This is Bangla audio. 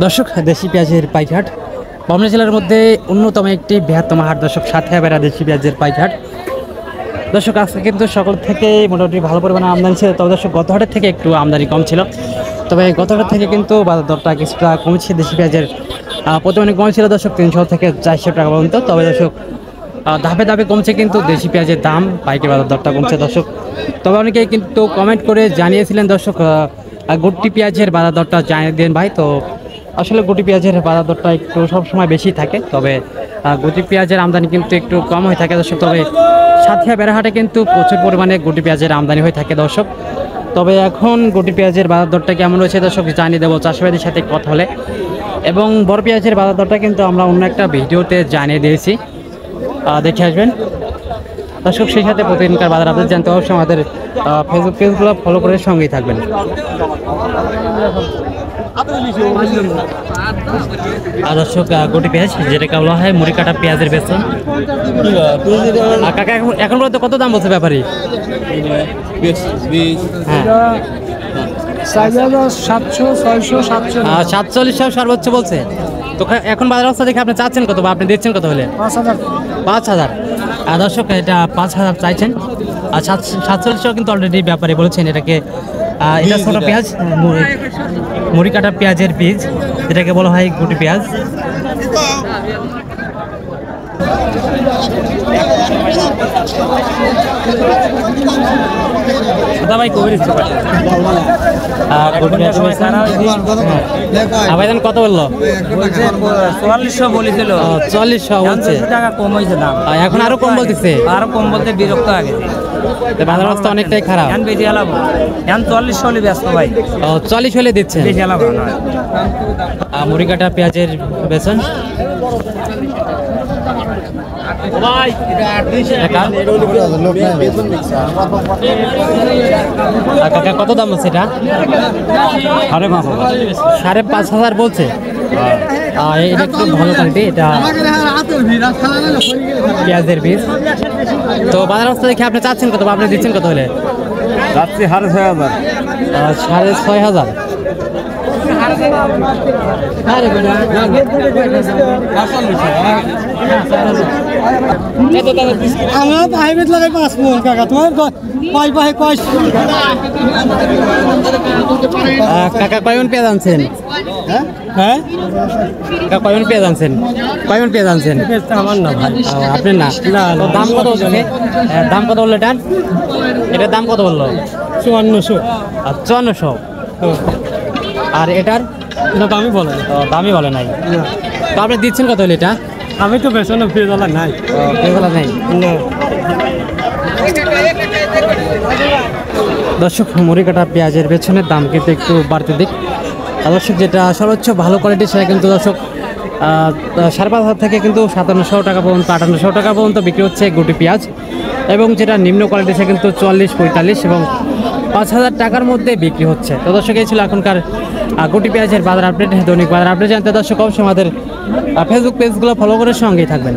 দর্শক, দেশি পেঁয়াজের পাইকার পাবনা জেলার মধ্যে অন্যতম একটি বৃহত্তম হাট দর্শক, সাথিয়া বেড়া দেশি পেঁয়াজের পাইকার। দর্শক, আজকে কিন্তু সকল থেকে মোটামুটি ভালো পরিমাণে আমদানি ছিল। তবে দর্শক, গত হাটের থেকে একটু আমদানি কম ছিল। তবে গত হাটের থেকে কিন্তু বাজার দরটা কিছুটা কমেছে। দেশি পেঁয়াজের প্রতি অনেক কম ছিল দর্শক, 300 থেকে 400 টাকা পর্যন্ত। তবে দর্শক, ধাপে ধাপে কমছে কিন্তু দেশি পেঁয়াজের দাম, পাইকারি বাজার দরটা কমছে দর্শক। তবে অনেকেই কিন্তু কমেন্ট করে জানিয়েছিলেন দর্শক, গুটি পেঁয়াজের বাজার দরটা জানিয়ে দেন ভাই। তো আসলে গুটি পেঁয়াজের বাজার দরটা একটু সবসময় বেশি থাকে, তবে গুটি পেঁয়াজের আমদানি কিন্তু একটু কম হয়ে থাকে দর্শক। তবে সাথিয়া বেড়াহাটে কিন্তু প্রচুর পরিমাণে গুটি পেঁয়াজের আমদানি হয়ে থাকে দর্শক। তবে এখন গুটি পেঁয়াজের বাজার দরটা কেমন রয়েছে দর্শক জানিয়ে দেবো চাষিবাদীর সাথে কথা হলে। এবং বড় পেঁয়াজের বাজার দরটা কিন্তু আমরা অন্য একটা ভিডিওতে জানিয়ে দিয়েছি, দেখে আসবেন দর্শক। সেই সাথে প্রতিদিনকার বাজার আপডেট জানতে অবশ্যই আমাদের ফেসবুক পেজগুলো ফলো করে সঙ্গেই থাকবেন। আর দর্শক, গুটি পেঁয়াজ যেটাকে বলা হয় মুড়ি কাটা পেঁয়াজের বেতন। কাকা এখন বলতে কত দাম বলছে ব্যাপারী? হ্যাঁ, 4700 সর্বোচ্চ বলছে। তো এখন বাজার অবস্থা দেখে আপনি চাচ্ছেন কত বা আপনি দিচ্ছেন কত হলে? 5000। আর দর্শক, এটা 5000 চাইছেন। আর 4700 কিন্তু অলরেডি ব্যাপারে বলেছেন এটাকে। এটা ছোটো পেঁয়াজ, মুড়ি কাটা পেঁয়াজের বীজ, যেটাকে বলা হয় গুটি পেঁয়াজ। ভাই আবেদন কত বললো? 4400 বলেছিল। 4400 বলছে। টাকা কম হয়েছে দাম, এখন আরো কম বলতেছে। আরো কম বলতে বিরক্ত আগে। বাজার অবস্থা অনেকটাই খারাপ। এখন বেশি আলাপ, এখন 44 হলে ব্যস্ত ভাই। 40 হলে দিচ্ছে বেশি আলাপ মুড়ি কাটা পেঁয়াজের বেতন। কাকা কত দাম বলছে এটা? 5500 বলছে। এটা একটু ভালো কোয়ালিটি, এটা পেঁয়াজের বীজ। তো বাজার অবস্থা দেখে আপনি চাচ্ছেন কত বা আপনি দিচ্ছেন কত হলে? যাচ্ছি 6500। 6500। কাকা কয়ন পেঁয়াজ আনছেন? হ্যাঁ, কাকা কয়ন পেঁয়াজ আনছেন? কয়ন পেঁয়াজ আনছেন? আমার না ভাই। আপনি না? দাম কত বলছে? দাম কত বললো এটার? এটার দাম কত বললো? 5400। 5400। আর এটার দামই বলে দামই বলে নাই। তো আপনি দিচ্ছেন কত হলে এটা? আমি তো বেতন পেয়েলা নাই। পেয়েলা নাই। দর্শক, মুড়ি কাটা পেঁয়াজের পেছনের দাম কিন্তু একটু বাড়তে দিক। দর্শক, যেটা সর্বোচ্চ ভালো কোয়ালিটি সেটা কিন্তু দর্শক 5500 থেকে কিন্তু 5700 টাকা পর্যন্ত, 5800 টাকা পর্যন্ত বিক্রি হচ্ছে গুটি পেঁয়াজ। এবং যেটা নিম্ন কোয়ালিটি সে কিন্তু 40, 45 এবং 5000 টাকার মধ্যে বিক্রি হচ্ছে। তো দর্শক, এই ছিল এখনকার গুটি পেঁয়াজের বাজার আপডেট, দৈনিক বাজার আপডেট জানতে দর্শক অবশ্যই আমাদের ফেসবুক পেজগুলো ফলো করে সঙ্গেই থাকবেন।